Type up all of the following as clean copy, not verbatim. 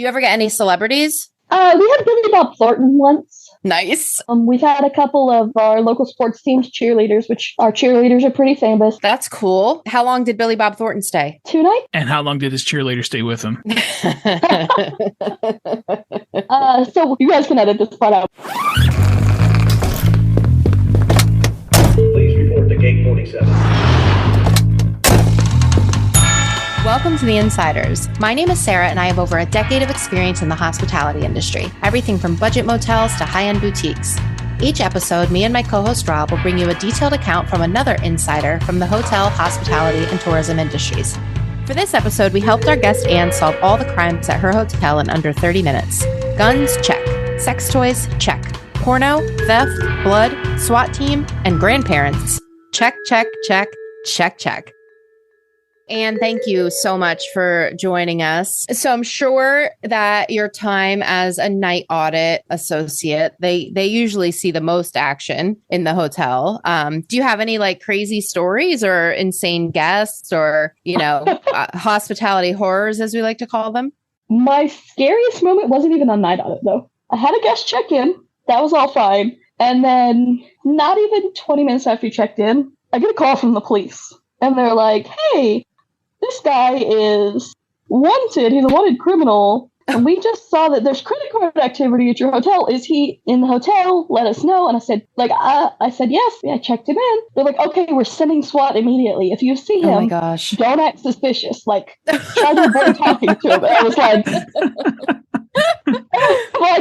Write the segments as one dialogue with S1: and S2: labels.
S1: Do you ever get any celebrities?
S2: We had Billy Bob Thornton once.
S1: Nice.
S2: We've had a couple of our local sports teams cheerleaders, which our cheerleaders are pretty famous.
S1: That's cool. How long did Billy Bob Thornton stay?
S2: 2 nights.
S3: And how long did his cheerleader stay with him?
S2: So you guys can edit this part out.
S4: Please report to Gate 47.
S1: Welcome to the Insiders. My name is Sarah, and I have over a decade of experience in the hospitality industry, everything from budget motels to high-end boutiques. Each episode, me and my co-host Rob will bring you a detailed account from another insider from the hotel, hospitality, and tourism industries. For this episode, we helped our guest Anne solve all the crimes at her hotel in under 30 minutes. Guns, check. Sex toys, check. Porno, theft, blood, SWAT team, and grandparents. Check, check, check, check, check. And thank you so much for joining us. So I'm sure that your time as a night audit associate, they usually see the most action in the hotel. Do you have any like crazy stories or insane guests or, hospitality horrors, as we like to call them?
S2: My scariest moment wasn't even on night audit, though. I had a guest check in. That was all fine. And then not even 20 minutes after you checked in, I get a call from the police. And they're like, hey, this guy is wanted. He's a wanted criminal. And we just saw that there's credit card activity at your hotel. Is he in the hotel? Let us know. And I said, yes. Yeah, I checked him in. They're like, okay, we're sending SWAT immediately. If you see him,
S1: oh my gosh,
S2: don't act suspicious. Like, try to avoid talking to him. And I was like,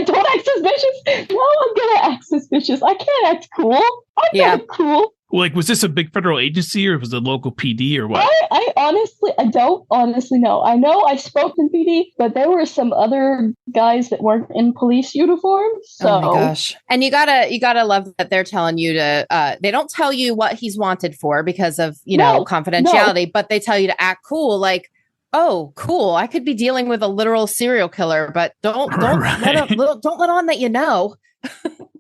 S2: don't act suspicious. No, I'm gonna act suspicious. I can't act cool. I'm not cool.
S3: Like, was this a big federal agency or was it a local PD or what?
S2: I don't honestly know. I know I spoke in PD, but there were some other guys that weren't in police uniforms. So.
S1: Oh my gosh. And you gotta love that they're telling you to, they don't tell you what he's wanted for because of, confidentiality, but they tell you to act cool. Like, oh, cool. I could be dealing with a literal serial killer, but don't let on that you know.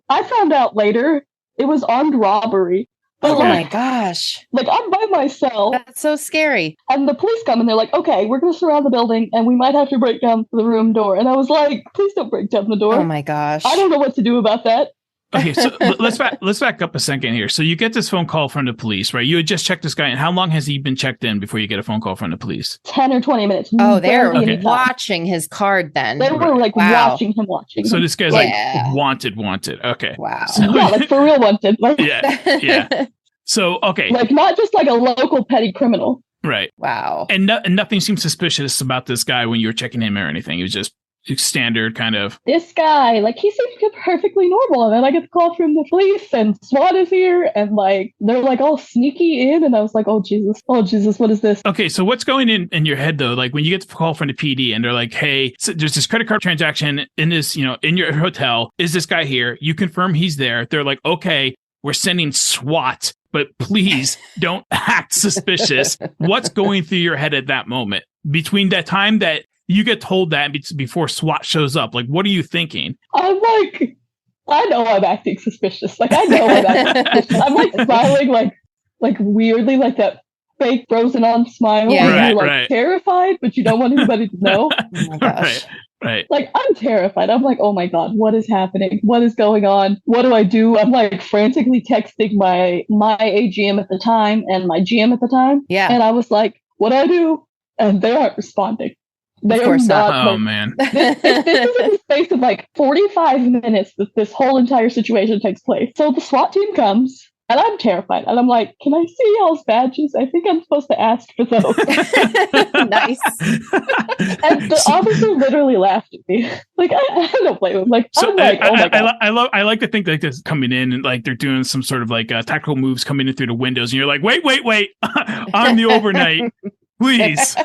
S2: I found out later it was armed robbery.
S1: Oh my gosh.
S2: Like, I'm by myself.
S1: That's so scary.
S2: And the police come and they're like, okay, we're going to surround the building and we might have to break down the room door. And I was like, please don't break down the door.
S1: Oh my gosh.
S2: I don't know what to do about that.
S3: Okay, so let's back up a second here. So you get this phone call from the police, right? You had just checked this guy in. How long has he been checked in before you get a phone call from the police?
S2: 10 or 20 minutes.
S1: Oh, they're watching his card then.
S2: They were like watching him.
S3: So this guy's like wanted. Okay.
S1: Wow.
S3: So,
S2: yeah, like for real wanted. Like,
S3: yeah. So, okay.
S2: Like not just like a local petty criminal.
S3: Right.
S1: Wow.
S3: And nothing seemed suspicious about this guy when you were checking him or anything. It was just standard kind of.
S2: This guy, like he seemed perfectly normal. And then I get the call from the police and SWAT is here. And like, they're like all sneaky in. And I was like, oh Jesus, what is this?
S3: Okay. So what's going in your head though? Like when you get the call from the PD and they're like, hey, so there's this credit card transaction in this, in your hotel. Is this guy here? You confirm he's there. They're like, okay, we're sending SWAT. But please don't act suspicious. What's going through your head at that moment between that time that you get told that before SWAT shows up? Like, what are you thinking?
S2: I'm like, I know I'm acting suspicious. Like, I know I'm acting suspicious. I'm like smiling, like weirdly, like that fake frozen on smile.
S1: Yeah,
S2: you're like terrified, but you don't want anybody to know.
S1: Oh my gosh.
S3: Right.
S2: Like, I'm terrified. I'm like, oh my God, what is happening? What is going on? What do I do? I'm like frantically texting my AGM at the time and my GM at the time.
S1: Yeah.
S2: And I was like, what do I do? And they aren't responding. They are not.
S3: Oh, man.
S2: This is in the space of like 45 minutes that this whole entire situation takes place. So the SWAT team comes. And I'm terrified. And I'm like, can I see y'all's badges? I think I'm supposed to ask for those.
S1: Nice.
S2: And the officer literally laughed at me. Like, I don't blame him. Like,
S3: so
S2: I'm like, oh my God.
S3: I like to think like this coming in and like they're doing some sort of like tactical moves coming in through the windows. And you're like, wait. I'm the overnight. Please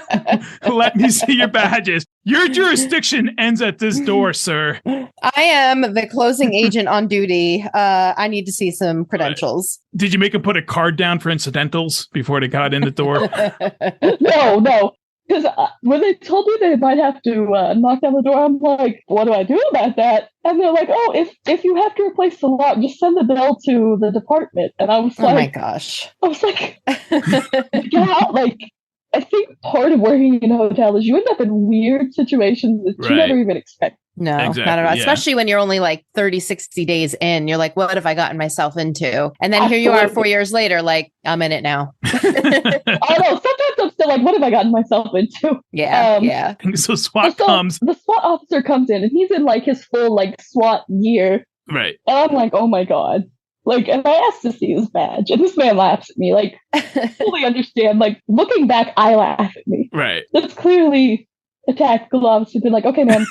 S3: let me see your badges. Your jurisdiction ends at this door, sir.
S1: I am the closing agent on duty. I need to see some credentials.
S3: Did you make him put a card down for incidentals before they got in the door?
S2: No. Because when they told me they might have to knock down the door, I'm like, what do I do about that? And they're like, oh, if you have to replace the lock, just send the bill to the department. And I was like,
S1: oh my gosh.
S2: I was like, yeah, like, I think part of working in a hotel is you end up in weird situations that you never even expect.
S1: No,
S3: Exactly,
S1: not at all.
S3: yeah.
S1: Especially when you're only like 30, 60 days in. You're like, what have I gotten myself into? And then here you are
S2: Absolutely.
S1: 4 years later, like, I'm in it now.
S2: I know. Sometimes I'm still like, what have I gotten myself into?
S1: Yeah.
S3: So SWAT comes.
S2: The SWAT officer comes in and he's in like his full like SWAT gear.
S3: Right.
S2: And I'm like, oh my God. Like, and I asked to see his badge, and this man laughs at me. Like, fully understand. Like, looking back, I laugh at me.
S3: Right.
S2: That's clearly a tactical officer. Been like, okay, ma'am.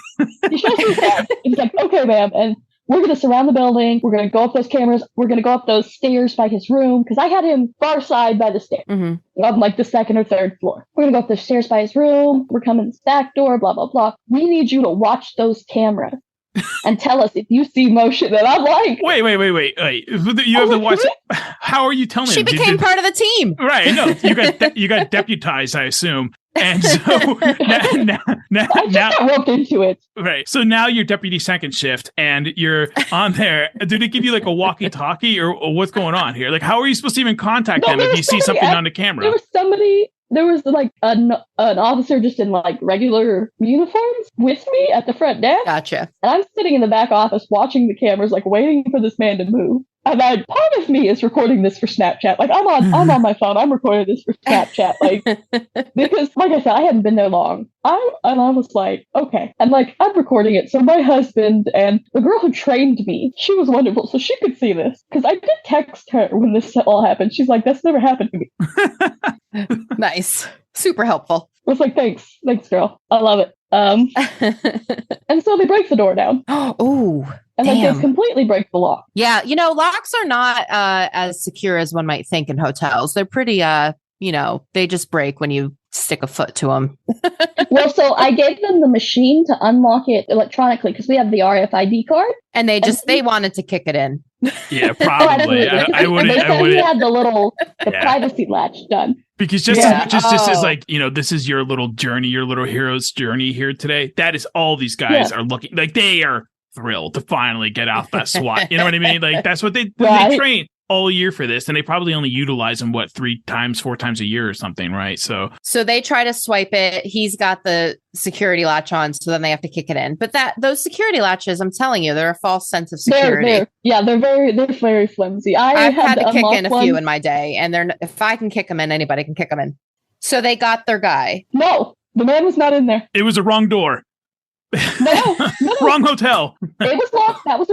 S2: He shows me his badge. He's like, okay, ma'am. And we're going to surround the building. We're going to go up those cameras. We're going to go up those stairs by his room. Because I had him far side by the stairs.
S1: Mm-hmm.
S2: On like the second or third floor. We're going to go up the stairs by his room. We're coming to the back door, blah, blah, blah. We need you to watch those cameras. And tell us if you see motion. And I'm like,
S3: wait. You have to watch. How are you telling him?
S1: She became part of the team.
S3: Right. No, you got deputized, I assume. And so now
S2: I just got roped into it.
S3: Right. So now you're deputy second shift and you're on there. Do they give you like a walkie-talkie or what's going on here? Like, how are you supposed to even contact them if you see something on the camera?
S2: There was like an officer just in like regular uniforms with me at the front desk.
S1: Gotcha.
S2: And I'm sitting in the back office watching the cameras, like waiting for this man to move. And part of me is recording this for Snapchat. Like I'm on my phone. I'm recording this for Snapchat. Like because, like I said, I hadn't been there long. I was like, okay. And like I'm recording it. So my husband and the girl who trained me, she was wonderful, so she could see this. Because I did text her when this all happened. She's like, that's never happened to me.
S1: Nice. Super helpful.
S2: I was like, thanks, girl. I love it. And so they break the door down.
S1: Oh.
S2: And then they completely break the lock.
S1: Yeah, locks are not as secure as one might think in hotels. They're pretty, they just break when you stick a foot to them.
S2: Well, so I gave them the machine to unlock it electronically because we have the RFID card.
S1: And they wanted to kick it in.
S3: Yeah, probably. I wouldn't.
S2: They said he had the privacy latch done.
S3: Because just as like, this is your little journey, your little hero's journey here today. That is all these guys are looking like. They are thrilled to finally get off that SWAT. You know what I mean? Like that's what they train all year for this, and they probably only utilize them 4 times a year or something, right? So
S1: they try to swipe it. He's got the security latch on, so then they have to kick it in. But those security latches, I'm telling you, they're a false sense of security.
S2: They're very flimsy.
S1: I've had to kick in a few in my day, and if I can kick them in, anybody can kick them in. So they got their guy.
S2: No, the man was not in there.
S3: It was a wrong door.
S2: No.
S3: Wrong hotel.
S2: It was locked. That was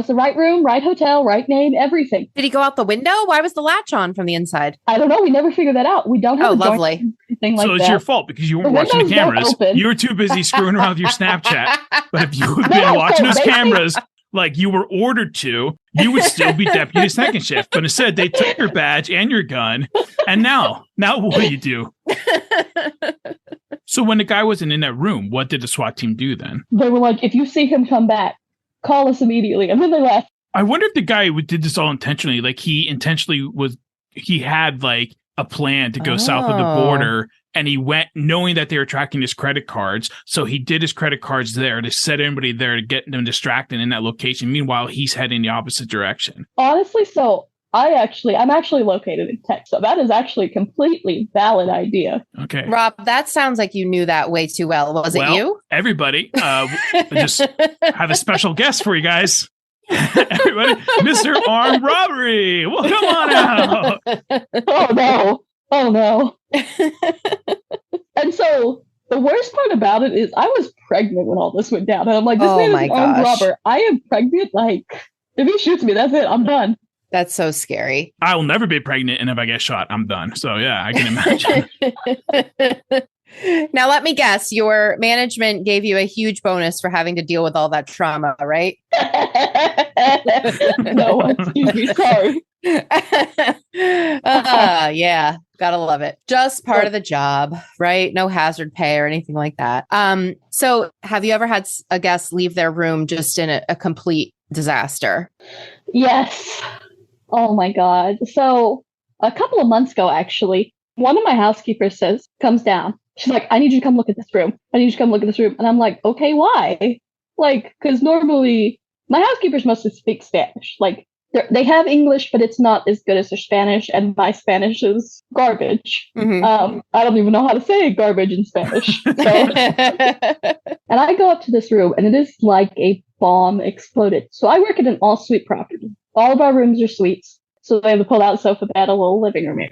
S2: the right room, right hotel, right name, everything.
S1: Did he go out the window? Why was the latch on from the inside?
S2: I don't know. We never figured that out. We don't have
S1: lovely.
S2: Thing like
S3: so it's
S2: that.
S3: your fault because you weren't watching the cameras. You were too busy screwing around with your Snapchat. But if you had been watching those cameras like you were ordered to, you would still be deputy second shift. But instead, they took your badge and your gun. And now what do you do? So when the guy wasn't in that room, what did the SWAT team do then?
S2: They were like, if you see him come back, call us immediately. And then they left.
S3: I wonder if the guy who did this all intentionally, like he had like a plan to go south of the border, and he went knowing that they were tracking his credit cards. So he did his credit cards there to set everybody there to get them distracted in that location. Meanwhile, he's heading the opposite direction.
S2: Honestly, so I'm actually located in Texas. So that is actually a completely valid idea.
S3: Okay.
S1: Rob, that sounds like you knew that way too well. Was it you?
S3: Everybody. I just have a special guest for you guys. Everybody, Mr. Armed Robbery. Well, come on out.
S2: Oh no. And so the worst part about it is I was pregnant when all this went down. And I'm like, this man is an armed robber. I am pregnant. Like, if he shoots me, that's it. I'm done.
S1: That's so scary.
S3: I will never be pregnant, and if I get shot, I'm done. So yeah, I can imagine.
S2: Now, let me guess. Your management gave you a huge bonus for having to deal with all that trauma, right?
S1: No, excuse me. Sorry. Yeah, gotta love it. Just part of the job, right? No hazard pay or anything like that. So have you ever had a guest leave their room just in a complete disaster?
S2: Yes. Oh my God. So a couple of months ago, actually, one of my housekeepers comes down. She's like, I need you to come look at this room. I need you to come look at this room. And I'm like, okay, why? Like, because normally my housekeepers mostly speak Spanish. Like, They have English, but it's not as good as their Spanish, and my Spanish is garbage.
S1: Mm-hmm.
S2: I don't even know how to say garbage in Spanish. So, and I go up to this room, and it is like a bomb exploded. So I work at an all-suite property. All of our rooms are suites. So they have a pull-out sofa bed, a little living room area.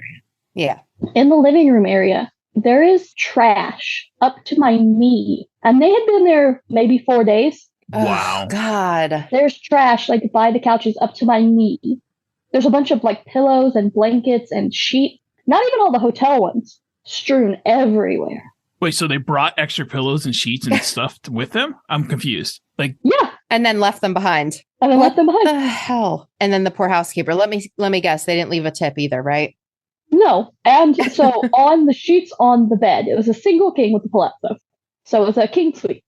S1: Yeah.
S2: In the living room area, there is trash up to my knee. And they had been there maybe 4 days.
S3: Wow.
S1: Oh, God.
S2: There's trash like by the couches up to my knee. There's a bunch of like pillows and blankets and sheets. Not even all the hotel ones. Strewn everywhere.
S3: Wait, so they brought extra pillows and sheets and stuff with them? I'm confused. Like,
S2: Yeah.
S1: And then left them behind.
S2: And then left them behind.
S1: The hell? And then the poor housekeeper. Let me guess. They didn't leave a tip either, right?
S2: No. And so on the sheets on the bed, it was a single king with a pull-out sofa. So it was a king suite.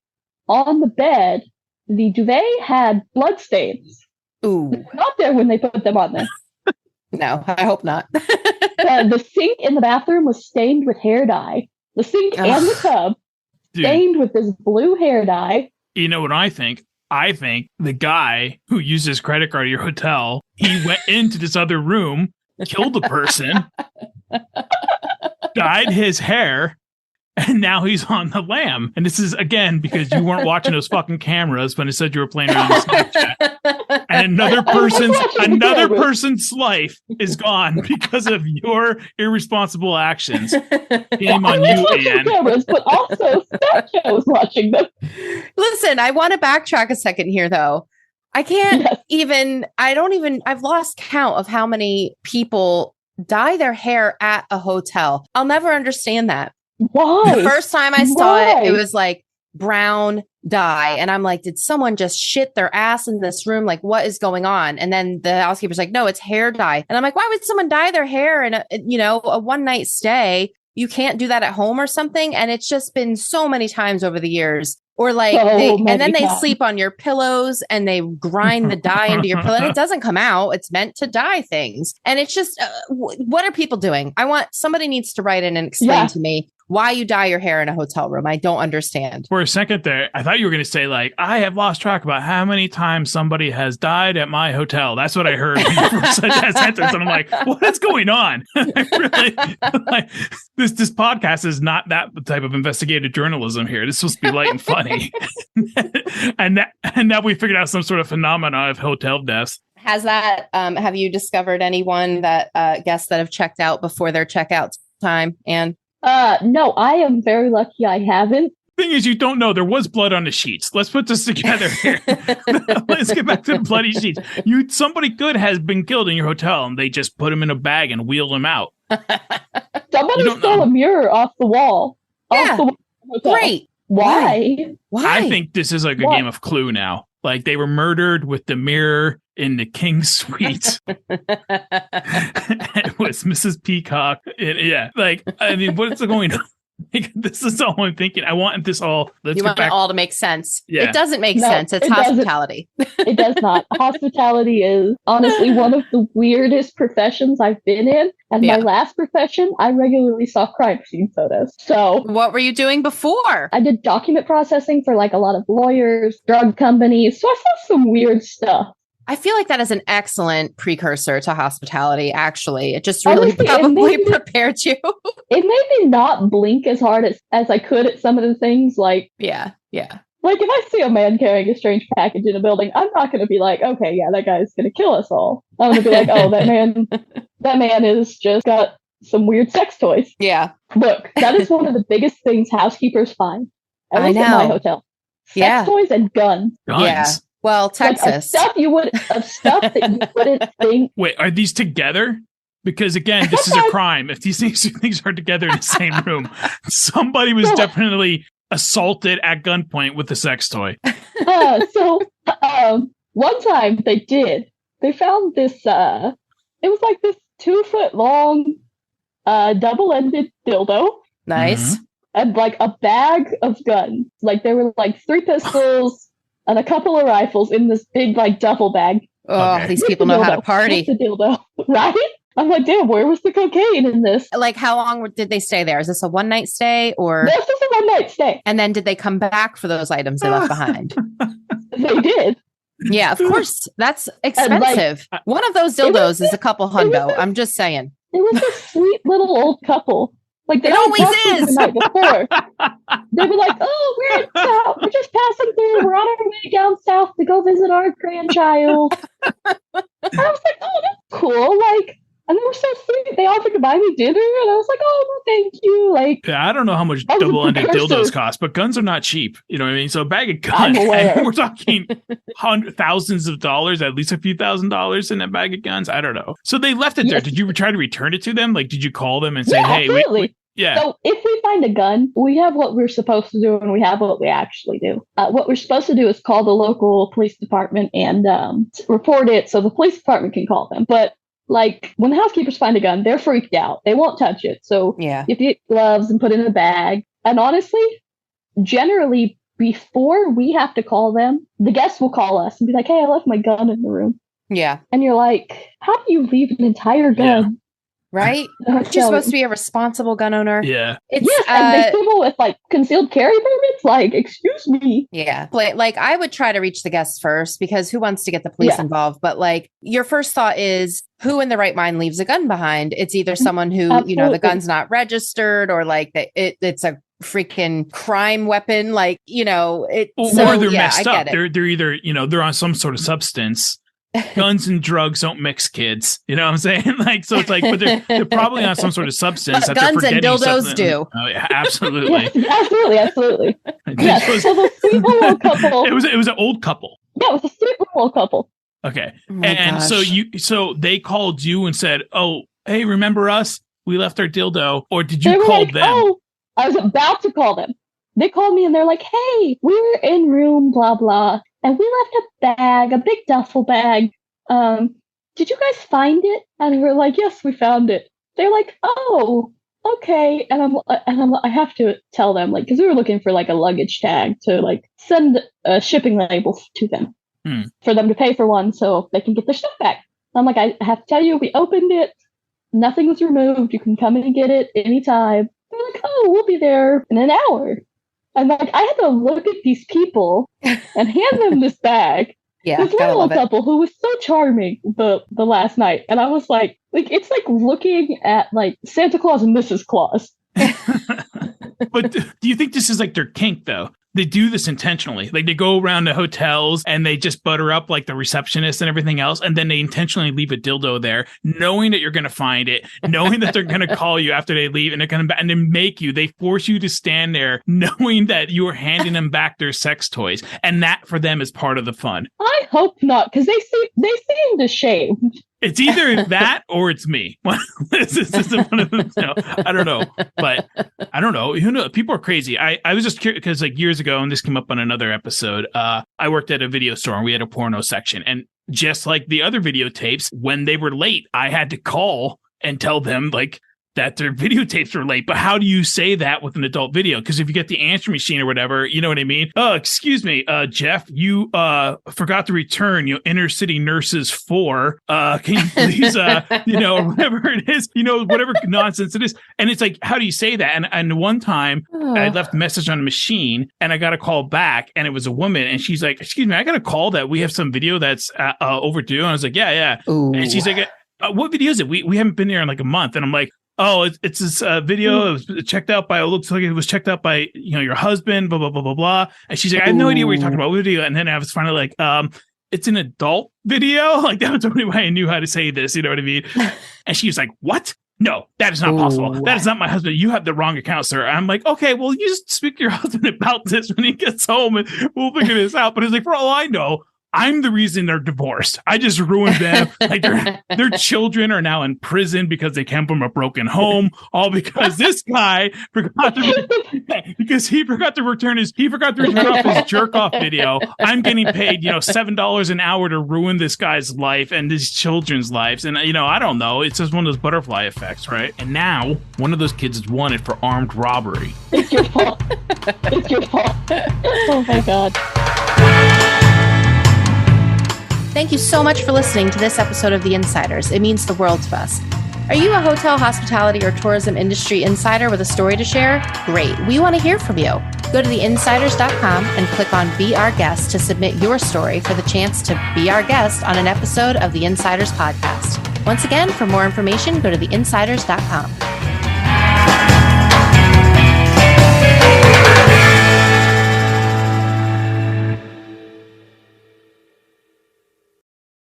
S2: On the bed, the duvet had blood stains.
S1: Ooh.
S2: Not there when they put them on there.
S1: No, I hope not.
S2: The sink in the bathroom was stained with hair dye. The sink and the tub stained with this blue hair dye.
S3: You know what I think? I think the guy who used his credit card at your hotel, he went into this other room, killed a person, dyed his hair, and now he's on the lam. And this is, again, because you weren't watching those fucking cameras when it said you were playing around with Snapchat. And another person's life is gone because of your irresponsible actions. Shame on you, Anne.
S2: Cameras, but also Snapchat was watching them.
S1: Listen, I want to backtrack a second here, though. I can't I've lost count of how many people dye their hair at a hotel. I'll never understand that.
S2: Why?
S1: The first time I saw it was like brown dye. And I'm like, did someone just shit their ass in this room? Like, what is going on? And then the housekeeper's like, no, it's hair dye. And I'm like, why would someone dye their hair in a one night stay? You can't do that at home or something. And it's just been so many times over the years. Or like, they sleep on your pillows and they grind the dye into your pillow. And it doesn't come out. It's meant to dye things. And it's just, what are people doing? Somebody needs to write in and explain to me why you dye your hair in a hotel room. I don't understand.
S3: For a second there, I thought you were going to say, like, I have lost track about how many times somebody has died at my hotel. That's what I heard when you first said that sentence. And I'm like, what is going on? This podcast is not that type of investigative journalism here. This is supposed to be light and funny. and now we figured out some sort of phenomena of hotel deaths.
S1: Has that, have you discovered anyone that guests that have checked out before their checkout time? And
S2: no, I am very lucky I haven't.
S3: Thing is, you don't know there was blood on the sheets. Let's put this together here. Let's get back to the bloody sheets. Somebody good has been killed in your hotel, and they just put him in a bag and wheeled him out.
S2: Somebody stole a mirror off the wall.
S1: Yeah, great.
S2: Why?
S3: I think this is like a game of Clue now. Like they were murdered with the mirror in the king's suite. It was Mrs. Peacock. What's going on? This is all I'm thinking. I want this all.
S1: You want it all to make sense.
S3: Yeah.
S1: It doesn't make sense. It's hospitality.
S2: It does not. Hospitality is honestly one of the weirdest professions I've been in. And my last profession, I regularly saw crime scene photos. So
S1: what were you doing before?
S2: I did document processing for like a lot of lawyers, drug companies. So I saw some weird stuff.
S1: I feel like that is an excellent precursor to hospitality, actually. It just really probably prepared you.
S2: It made me not blink as hard as I could at some of the things. Like,
S1: yeah.
S2: Like, if I see a man carrying a strange package in a building, I'm not going to be like, okay, yeah, that guy's going to kill us all. I'm going to be like, oh, that man has just got some weird sex toys.
S1: Yeah.
S2: Look, that is one of the biggest things housekeepers find. At least at my hotel. Sex toys and guns.
S1: Yeah. Well, Texas.
S2: Like stuff that you wouldn't think.
S3: Wait, are these together? Because again, this is a crime. If these things are together in the same room, somebody was definitely assaulted at gunpoint with a sex toy.
S2: One time they found this, it was like this 2-foot long, double-ended dildo.
S1: Nice.
S3: Mm-hmm.
S2: And like a bag of guns. Like there were like 3 pistols and a couple of rifles in this big like duffel bag.
S1: Oh, okay. These people know how to party.
S2: The dildo, right? I'm like, damn, where was the cocaine in this?
S1: Like, how long did they stay there? Is this a one-night stay or?
S2: This is a one-night stay.
S1: And then did they come back for those items they left behind?
S2: They did.
S1: Yeah, of course. That's expensive. One of those dildos is a couple hundo. I'm just saying.
S2: It was a sweet little old couple. Like they
S1: It always is.
S2: The night before. They were like, "Oh, we're just passing through. We're on our way down south to go visit our grandchild." And I was like, "Oh, that's cool." Like, and they were so sweet. They offered to buy me dinner, and I was like, "Oh, well, thank you." Like,
S3: yeah, I don't know how much double-ended dildos cost, but guns are not cheap. You know what I mean? So a bag of guns, and we're talking thousands of dollars, at least a few $1,000s in a bag of guns. I don't know. So they left it there. Did you try to return it to them? Like, did you call them and say, "Hey,
S2: absolutely.
S3: Yeah.
S2: So if we find a gun, we have what we're supposed to do, and we have what we actually do. What we're supposed to do is call the local police department and report it so the police department can call them. But like when the housekeepers find a gun, they're freaked out. They won't touch it. So you have to get gloves and put it in a bag. And honestly, generally, before we have to call them, the guests will call us and be like, "Hey, I left my gun in the room."
S1: Yeah.
S2: And you're like, how do you leave an entire gun?
S1: Yeah. Right? Aren't you supposed to be a responsible gun owner?
S3: Yeah.
S2: And there's people with like concealed carry permits. Like, excuse me.
S1: Yeah. Like I would try to reach the guests first because who wants to get the police involved? But like your first thought is who in the right mind leaves a gun behind? It's either someone who, you know, the gun's not registered or like it's a freaking crime weapon. Like, you know,
S3: or they're messed up. They're either, you know, they're on some sort of substance. Guns and drugs don't mix, kids. You know what I'm saying? Like, so it's like, but they're probably on some sort of substance.
S1: But guns and dildos do.
S3: Oh, yeah, absolutely.
S2: Absolutely. Yeah, so the sweet little couple.
S3: It was an old couple.
S2: Yeah, it was a sweet little couple.
S3: Okay. And so they called you and said, "Oh, hey, remember us? We left our dildo." Or did you call them?
S2: Oh, I was about to call them. They called me and they're like, "Hey, we were in room blah blah. And we left a bag, a big duffel bag. Did you guys find it?" And we're like, "Yes, we found it." They're like, "Oh, okay." And I have to tell them, like, because we were looking for like a luggage tag to like send a shipping label to them for them to pay for one so they can get their stuff back. I'm like, I have to tell you, we opened it. Nothing was removed. You can come in and get it anytime. They're like, "Oh, we'll be there in an hour." And like, I had to look at these people and hand them this bag.
S1: Yeah,
S2: this little couple who was so charming the last night, and I was like it's like looking at like Santa Claus and Mrs. Claus.
S3: But do you think this is like their kink though? They do this intentionally. Like they go around to hotels and they just butter up like the receptionist and everything else. And then they intentionally leave a dildo there, knowing that you're going to find it, knowing that they're going to call you after they leave and they're going to, and they force you to stand there knowing that you are handing them back their sex toys. And that for them is part of the fun.
S2: I hope not, because they seemed ashamed.
S3: It's either that or it's me. This is one of them. No, I don't know. But I don't know. Who knows? People are crazy. I was just curious because like years ago, and this came up on another episode, I worked at a video store and we had a porno section. And just like the other videotapes, when they were late, I had to call and tell them like that their videotapes were late. But how do you say that with an adult video? Because if you get the answer machine or whatever, you know what I mean? Oh, excuse me, Jeff, you forgot to return, Inner City Nurses 4. Can you please, whatever it is, whatever nonsense it is. And it's like, how do you say that? And one time I left a message on a machine and I got a call back and it was a woman and she's like, "Excuse me, I got a call that we have some video that's overdue." And I was like, yeah. Ooh. And she's like, "What video is it? We haven't been here in like a month." And I'm like, "Oh, it's this video. It was checked out by. It looks like it was checked out by your husband. Blah blah blah blah blah." And she's like, "I have no idea what you're talking about. What video?" And then I was finally like, "It's an adult video." Like that was the only way I knew how to say this. You know what I mean? And she was like, "What? No, that is not possible. That is not my husband. You have the wrong account, sir." And I'm like, "Okay, well, you just speak to your husband about this when he gets home, and we'll figure this out." But it's like, for all I know, I'm the reason they're divorced. I just ruined them. Like their children are now in prison because they came from a broken home. All because this guy forgot to return off his jerk off video. I'm getting paid, $7 an hour to ruin this guy's life and his children's lives. And I don't know. It's just one of those butterfly effects, right? And now one of those kids is wanted for armed robbery.
S2: It's your fault. It's your fault. Oh my God.
S1: Thank you so much for listening to this episode of The Innsiders. It means the world to us. Are you a hotel, hospitality, or tourism industry insider with a story to share? Great. We want to hear from you. Go to theinsiders.com and click on Be Our Guest to submit your story for the chance to be our guest on an episode of the Insiders podcast. Once again, for more information, go to theinsiders.com.